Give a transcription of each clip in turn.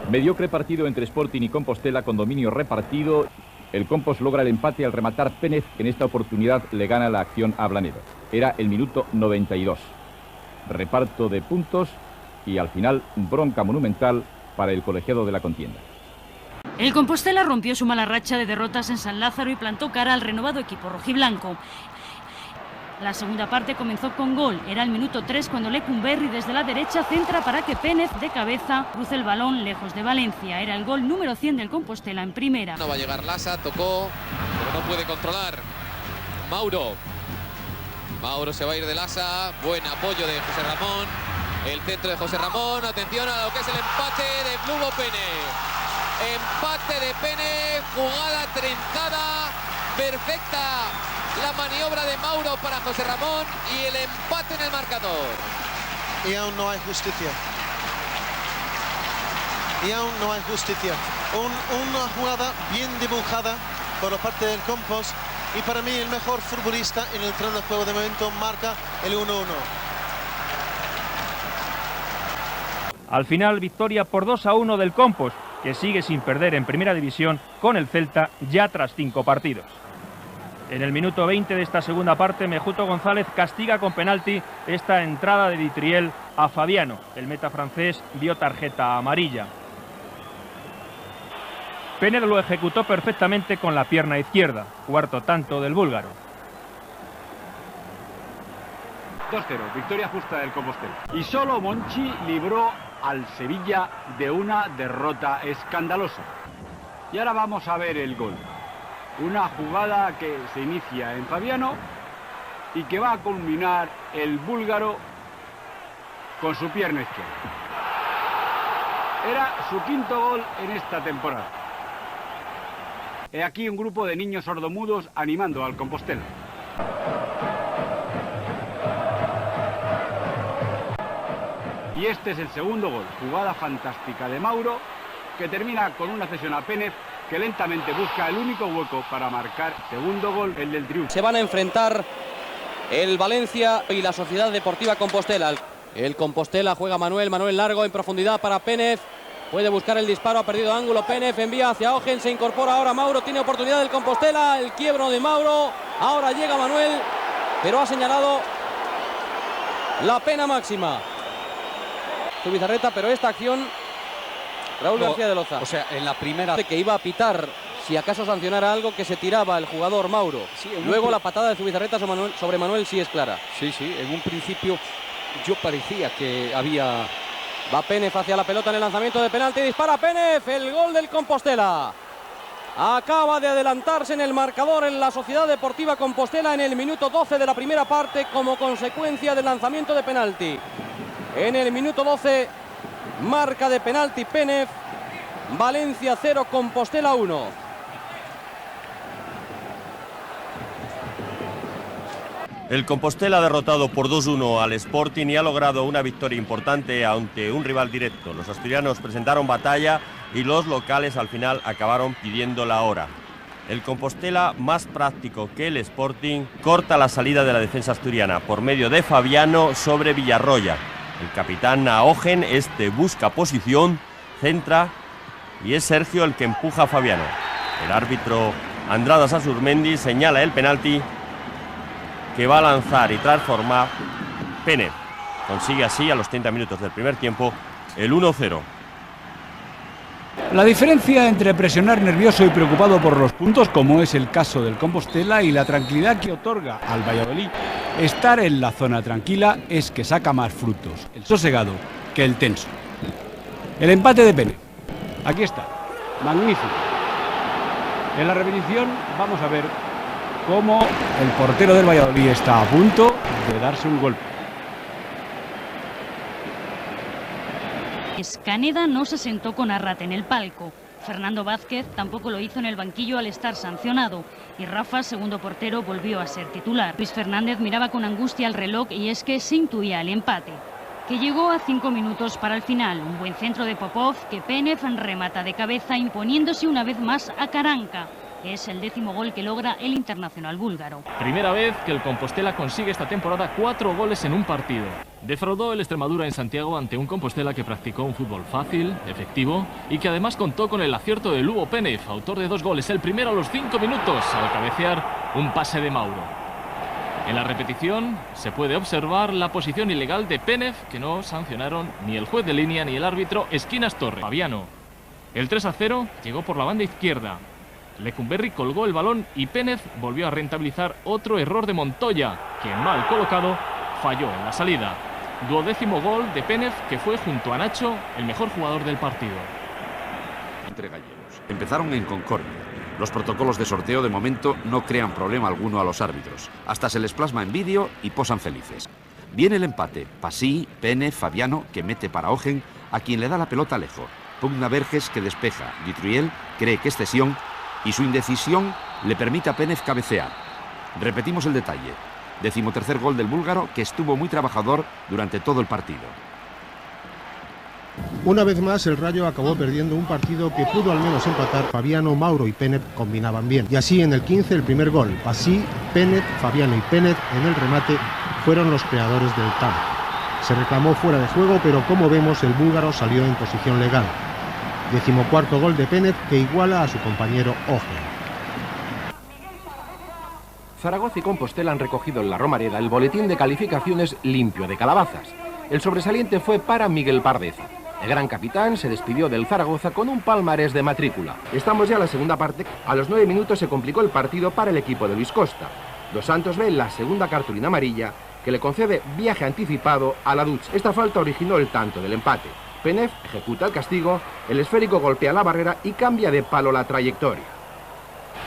Mediocre partido entre Sporting y Compostela con dominio repartido. El Compos logra el empate al rematar Pénez, que en esta oportunidad le gana la acción a Blanedo. Era el minuto 92. Reparto de puntos y al final bronca monumental para el colegiado de la contienda. El Compostela rompió su mala racha de derrotas en San Lázaro y plantó cara al renovado equipo rojiblanco. La segunda parte comenzó con gol. Era el minuto 3 cuando Lecumberri desde la derecha centra para que Pénez de cabeza cruce el balón lejos de Valencia. Era el gol número 100 del Compostela en primera. No va a llegar Lasa, tocó, pero no puede controlar. Mauro se va a ir de Lasa. Buen apoyo de José Ramón. El centro de José Ramón. Atención a lo que es el empate de Lugo Pénez. Empate de Pénez. Jugada trenzada. Perfecta la maniobra de Mauro para José Ramón y el empate en el marcador. Y aún no hay justicia. Una jugada bien dibujada por la parte del Compos. Y para mí el mejor futbolista en el tren de juego de momento marca el 1-1. Al final, victoria por 2-1 del Compos, que sigue sin perder en primera división con el Celta ya tras 5 partidos. En el minuto 20 de esta segunda parte, Mejuto González castiga con penalti esta entrada de Ditriel a Fabiano. El meta francés vio tarjeta amarilla. Pénez lo ejecutó perfectamente con la pierna izquierda. Cuarto tanto del búlgaro. 2-0, victoria justa del Compostela. Y solo Monchi libró al Sevilla de una derrota escandalosa. Y ahora vamos a ver el gol. Una jugada que se inicia en Fabiano y que va a culminar el búlgaro con su pierna izquierda. Era su 5º gol en esta temporada. He aquí un grupo de niños sordomudos animando al Compostela. Y este es el segundo gol, jugada fantástica de Mauro, que termina con una cesión a Pénez, que lentamente busca el único hueco para marcar segundo gol, el del triunfo. Se van a enfrentar el Valencia y la Sociedad Deportiva Compostela. El Compostela juega Manuel largo en profundidad para Pénez. Puede buscar el disparo, ha perdido ángulo Pénez, envía hacia Ogen, se incorpora ahora Mauro, tiene oportunidad del Compostela, el quiebro de Mauro. Ahora llega Manuel, pero ha señalado la pena máxima Zubizarreta, pero esta acción... Raúl García de Loza. O sea, en la primera... que iba a pitar, si acaso sancionara algo, que se tiraba el jugador Mauro. Sí, luego la patada de Zubizarreta sobre Manuel sí es clara. Sí, en un principio yo parecía que había... Va Pénez hacia la pelota en el lanzamiento de penalti, dispara Pénez, el gol del Compostela. Acaba de adelantarse en el marcador en la Sociedad Deportiva Compostela en el minuto 12 de la primera parte como consecuencia del lanzamiento de penalti. En el minuto 12... marca de penalti Pénez. Valencia 0, Compostela 1. El Compostela ha derrotado por 2-1 al Sporting y ha logrado una victoria importante ante un rival directo. Los asturianos presentaron batalla y los locales al final acabaron pidiendo la hora. El Compostela, más práctico que el Sporting, corta la salida de la defensa asturiana por medio de Fabiano sobre Villarroya. El capitán Ogen, busca posición, centra y es Sergio el que empuja a Fabiano. El árbitro Andradas Asurmendi señala el penalti que va a lanzar y transformar Pénez. Consigue así a los 30 minutos del primer tiempo el 1-0. La diferencia entre presionar nervioso y preocupado por los puntos, como es el caso del Compostela, y la tranquilidad que otorga al Valladolid estar en la zona tranquila, es que saca más frutos el sosegado que el tenso. El empate de Pénez. Aquí está. Magnífico. En la repetición vamos a ver cómo el portero del Valladolid está a punto de darse un golpe. Caneda no se sentó con Arrate en el palco. Fernando Vázquez tampoco lo hizo en el banquillo al estar sancionado. Y Rafa, segundo portero, volvió a ser titular. Luis Fernández miraba con angustia el reloj y es que se intuía el empate. que llegó a 5 minutos para el final. Un buen centro de Popov que Penev remata de cabeza, imponiéndose una vez más a Karanka. Es el 10º gol que logra el internacional búlgaro. Primera vez que el Compostela consigue esta temporada 4 goles en un partido. Defraudó el Extremadura en Santiago ante un Compostela que practicó un fútbol fácil, efectivo y que además contó con el acierto de Lubo Penev, autor de 2 goles, el primero a los 5 minutos al cabecear un pase de Mauro. En la repetición se puede observar la posición ilegal de Penev que no sancionaron ni el juez de línea ni el árbitro Esquinas Torres. Fabiano. El 3-0 llegó por la banda izquierda. Lecumberri colgó el balón y Penev volvió a rentabilizar otro error de Montoya, que mal colocado falló en la salida. 12º gol de Penev, que fue junto a Nacho el mejor jugador del partido. Entre gallegos. Empezaron en concordia. Los protocolos de sorteo de momento no crean problema alguno a los árbitros. Hasta se les plasma en vídeo y posan felices. Viene el empate. Pasí, Penev, Fabiano, que mete para Ogen, a quien le da la pelota lejos. Pugna Verges, que despeja. Vitriel cree que es cesión y su indecisión le permite a Penev cabecear. Repetimos el detalle. 13º gol del búlgaro, que estuvo muy trabajador durante todo el partido. Una vez más el Rayo acabó perdiendo un partido que pudo al menos empatar. Fabiano, Mauro y Penev combinaban bien. Y así en el 15 el primer gol. Pasí, Penev, Fabiano y Penev en el remate fueron los creadores del tanto. Se reclamó fuera de juego, pero como vemos el búlgaro salió en posición legal. 14º gol de Penev, que iguala a su compañero Ogen. Zaragoza y Compostela han recogido en la Romareda el boletín de calificaciones limpio de calabazas. El sobresaliente fue para Miguel Pardeza. El gran capitán se despidió del Zaragoza con un palmarés de matrícula. Estamos ya en la segunda parte. A los 9 minutos se complicó el partido para el equipo de Luis Costa. Dos Santos ve la segunda cartulina amarilla que le concede viaje anticipado a la ducha. Esta falta originó el tanto del empate. Penev ejecuta el castigo, el esférico golpea la barrera y cambia de palo la trayectoria.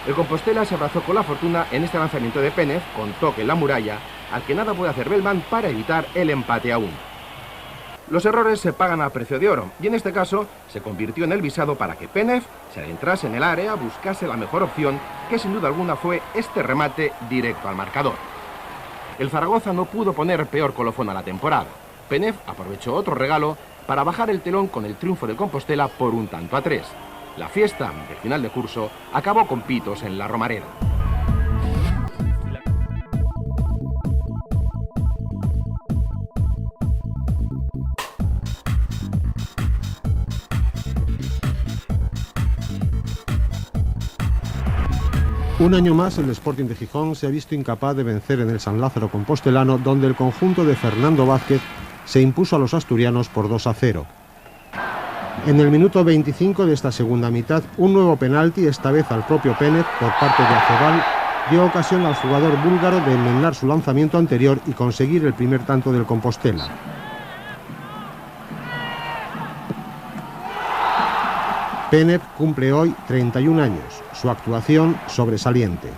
El Compostela se abrazó con la fortuna en este lanzamiento de Penev, con toque en la muralla, al que nada puede hacer Bellman para evitar el empate a 1. Los errores se pagan a precio de oro, y en este caso se convirtió en el visado para que Penev se adentrase en el área, buscase la mejor opción, que sin duda alguna fue este remate directo al marcador. El Zaragoza no pudo poner peor colofón a la temporada. Penev aprovechó otro regalo para bajar el telón con el triunfo del Compostela por 1-3. La fiesta del final de curso acabó con pitos en la Romareda. Un año más el Sporting de Gijón se ha visto incapaz de vencer en el San Lázaro compostelano, donde el conjunto de Fernando Vázquez se impuso a los asturianos por 2-0. En el minuto 25 de esta segunda mitad, un nuevo penalti, esta vez al propio Penev por parte de Acebal, dio ocasión al jugador búlgaro de enmendar su lanzamiento anterior y conseguir el primer tanto del Compostela. Penev cumple hoy 31 años, su actuación sobresaliente.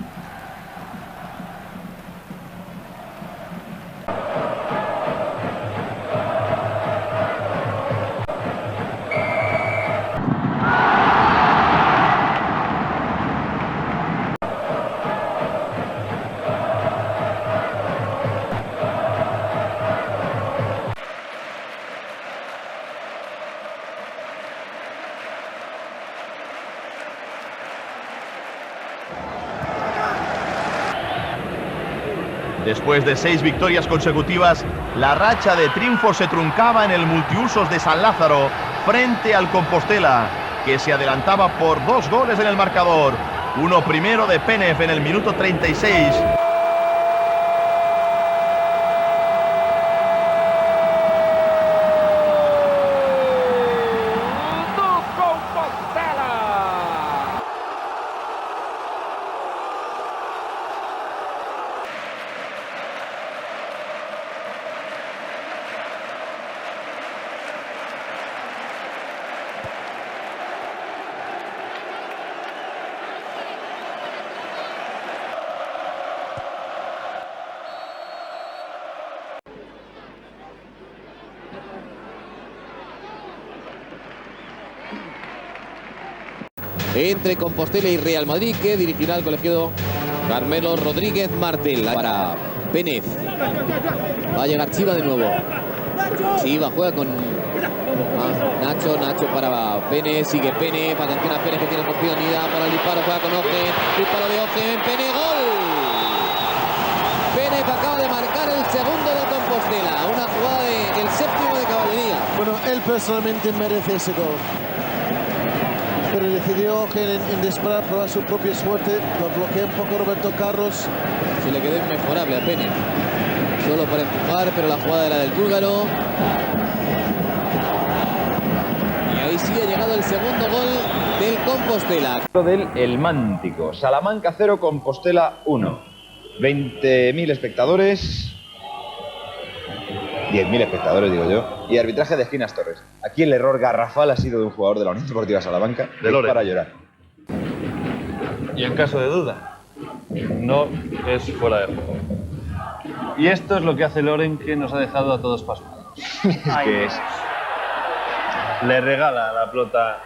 Después de 6 victorias consecutivas, la racha de triunfos se truncaba en el multiusos de San Lázaro frente al Compostela, que se adelantaba por 2 goles en el marcador. Uno primero de Penev en el minuto 36. Entre Compostela y Real Madrid, que dirigirá el colegiado Carmelo Rodríguez Martel. Para Penev. Va a llegar Chiva de nuevo. Chiva juega con Nacho para Pene, sigue Pene, atención a Pene que tiene oportunidad para el disparo, juega con Ogen, disparo de Ogen, Pene, gol. Pene que acaba de marcar el segundo del Compostela, una jugada del séptimo de caballería. Bueno, él personalmente merece ese gol. Pero decidió en disparar, probar su propia suerte, lo bloquea un poco Roberto Carlos. Se le quedó inmejorable a Pene. Solo para empujar, pero la jugada era del búlgaro. Y ahí sí ha llegado el segundo gol del Compostela. Del El Mántico. Salamanca 0, Compostela 1. 20.000 espectadores. 10.000 espectadores, digo yo. Y arbitraje de Esquinas Torres. Aquí el error garrafal ha sido de un jugador de la Unión Deportiva Salamanca. Para llorar. Y en caso de duda, no es fuera de juego. Y esto es lo que hace Loren, que nos ha dejado a todos pasmados. Que es, le regala la pelota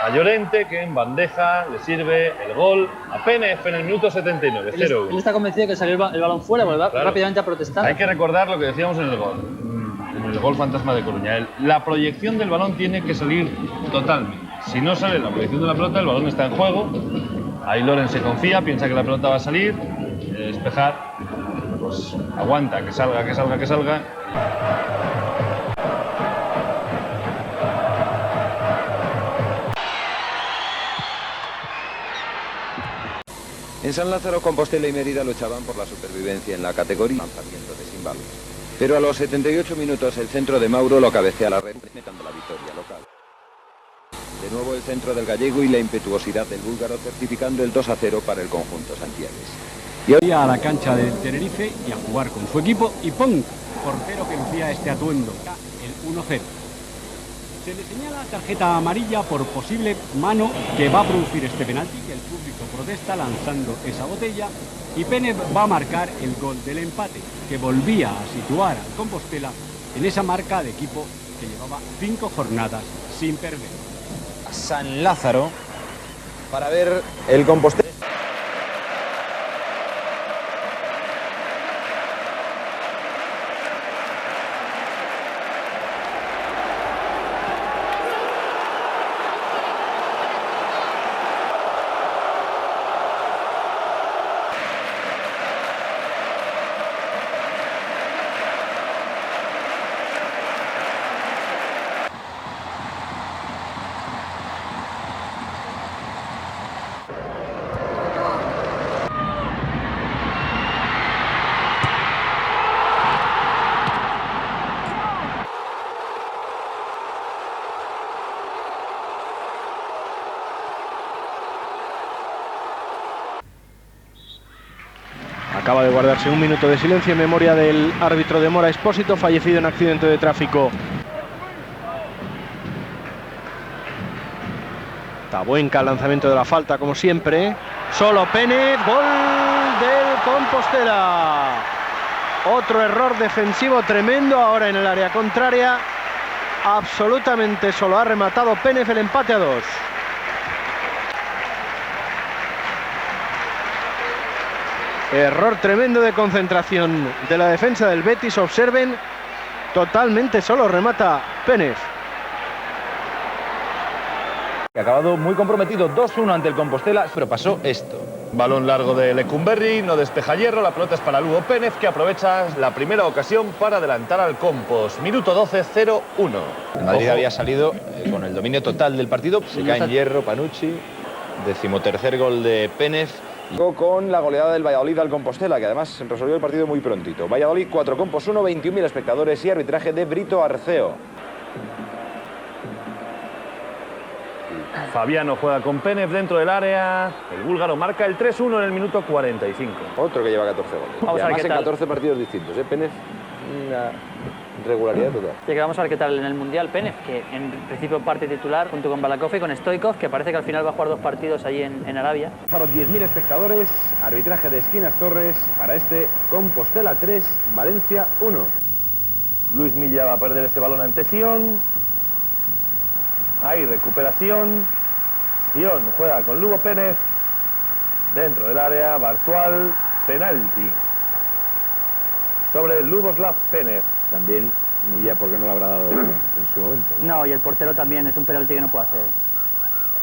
a Llorente, que en bandeja le sirve el gol a Penef en el minuto 79, 0-1. Él está convencido de que salió el balón fuera, ¿verdad? Claro. Rápidamente a protestar. Hay que recordar lo que decíamos en el gol fantasma de Coruña. La proyección del balón tiene que salir totalmente. Si no sale la proyección de la pelota, el balón está en juego. Ahí Loren se confía, piensa que la pelota va a salir, despejar, pues aguanta, que salga. En San Lázaro, Compostela y Mérida luchaban por la supervivencia en la categoría lanzamiento de sin balón. Pero a los 78 minutos el centro de Mauro lo cabecea a la red, metiendo la victoria local. De nuevo el centro del gallego y la impetuosidad del búlgaro certificando el 2-0 para el conjunto santiagués. Y hoy a la cancha del Tenerife y a jugar con su equipo y Pong, portero que lucía este atuendo, el 1-0. Se le señala tarjeta amarilla por posible mano que va a producir este penalti, que el público protesta lanzando esa botella, y Penef va a marcar el gol del empate, que volvía a situar al Compostela en esa marca de equipo que llevaba 5 jornadas sin perder. San Lázaro para ver el Compostela. Acaba de guardarse un minuto de silencio en memoria del árbitro de Mora Expósito, fallecido en accidente de tráfico. Tabuenca, el lanzamiento de la falta, como siempre. Solo Penef, gol del Compostela. Otro error defensivo tremendo ahora en el área contraria. Absolutamente solo ha rematado Penef el empate a 2. Error tremendo de concentración de la defensa del Betis. Observen, totalmente solo remata Penef. Ha acabado muy comprometido, 2-1 ante el Compostela, pero pasó esto. Balón largo de Lecumberri, no despeja Hierro, la pelota es para Lugo Penef, que aprovecha la primera ocasión para adelantar al Compos. Minuto 12, 0-1. El Madrid había salido con el dominio total del partido, se cae en Hierro, Panucci, 13º gol de Penef. Con la goleada del Valladolid al Compostela, que además resolvió el partido muy prontito. Valladolid 4, Compos 1, 21.000 espectadores y arbitraje de Brito Arceo. Fabiano juega con Penef dentro del área. El búlgaro marca el 3-1 en el minuto 45. Otro que lleva 14 goles. Vamos y a ver además qué en tal. 14 partidos distintos. Penef, una regularidad total. Y que vamos a ver qué tal en el Mundial Penef, que en principio parte titular junto con Balakov y con Stoikov, que parece que al final va a jugar 2 partidos allí en Arabia. 10.000 espectadores, arbitraje de Esquinas Torres para este Compostela 3, Valencia 1. Luis Milla va a perder ese balón ante Sion. Hay recuperación. Sion juega con Lugo Penef. Dentro del área, Bartual, penalti sobre Luboslav Penef. También Milla, ¿por qué no lo habrá dado en su momento? No, y el portero también, es un penalti que no puede hacer.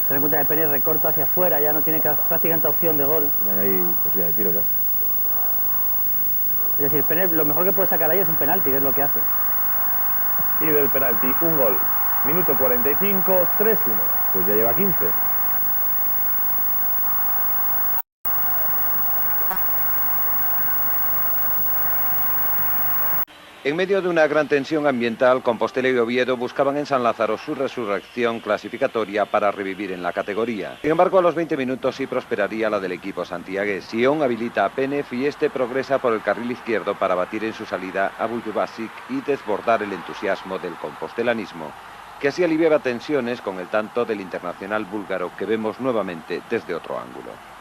Ten en cuenta que Pérez recorta hacia afuera, ya no tiene prácticamente opción de gol. Ya no hay posibilidad de tiro casi. Es decir, Pérez lo mejor que puede sacar ahí es un penalti, que es lo que hace. Y del penalti, un gol. Minuto 45, 3-1. Pues ya lleva 15. En medio de una gran tensión ambiental, Compostela y Oviedo buscaban en San Lázaro su resurrección clasificatoria para revivir en la categoría. Sin embargo, a los 20 minutos sí prosperaría la del equipo santiagués. Sion habilita a Pénez y este progresa por el carril izquierdo para batir en su salida a Buljubasic y desbordar el entusiasmo del compostelanismo, que así aliviaba tensiones con el tanto del internacional búlgaro que vemos nuevamente desde otro ángulo.